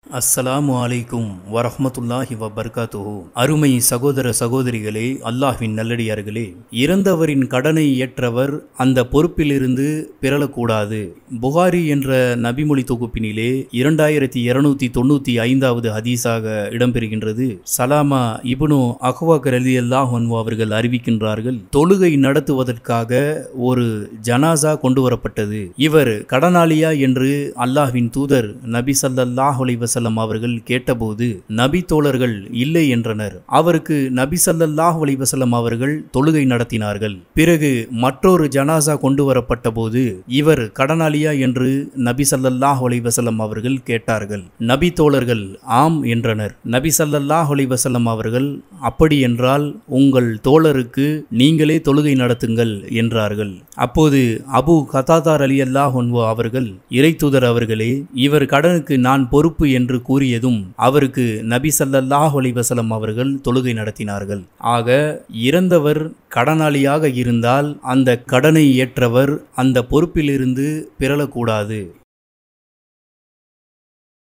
அஸ்ஸலாமு அலைக்கும் வரஹ்மத்துல்லாஹி வபர்காத்துஹு. அருமை சகோதர சகோதரிகளே, அல்லாஹ்வின் நல்லடியார்களே, இறந்தவரின் கடனை ஏற்றவர் அந்த பொறுப்பிலிருந்து பிறழக்கூடாது. புகாரி என்ற நபிமொழி தொகுப்பினிலே 2295வது ஹதீஸாக இடம்பெறுகின்றது. சலாமா இப்னு அக்வாக் ரலியல்லாஹு அன்ஹு அவர்கள் அறிவிக்கின்றார்கள், தொழுகை நடத்துவதற்காக ஒரு ஜனாசா கொண்டு வரப்பட்டது. இவர் கடனாளியா என்று அல்லாஹ்வின் தூதர் நபி ஸல்லல்லாஹு அலைஹி வஸல்லம் அவர்கள் கேட்டபோது நபி தோழர்கள் இல்லை என்றனர். அவருக்கு நபி ஸல்லல்லாஹு அலைஹி வஸல்லம் அவர்கள் தொழுகை நடத்தினார்கள். பிறகு மற்றொரு ஜனாசா கொண்டு வரப்பட்ட போது இவர் கடனாளியா என்று நபி ஸல்லல்லாஹு அலைஹி வஸல்லம் அவர்கள் கேட்டார்கள். நபி தோழர்கள் ஆம் என்றனர். நபி ஸல்லல்லாஹு அலைஹி வஸல்லம் அவர்கள் அப்படி என்றால் உங்கள் தோழருக்கு நீங்களே தொழுகை நடத்துங்கள் என்றார்கள். அப்போது அபூ கதாதா ரலியல்லாஹு அன்ஹு அவர்கள், இறைத்தூதர் அவர்களே, இவர் கடனுக்கு நான் பொறுப்பு என்று கூறியதும் அவருக்கு நபி ஸல்லல்லாஹு அலைஹி வஸல்லம் அவர்கள் தொழுகை நடத்தினார்கள். ஆக இறந்தவர் கடனாளியாக இருந்தால் அந்த கடனை ஏற்றவர் அந்த பொறுப்பிலிருந்து பிறழக்கூடாது.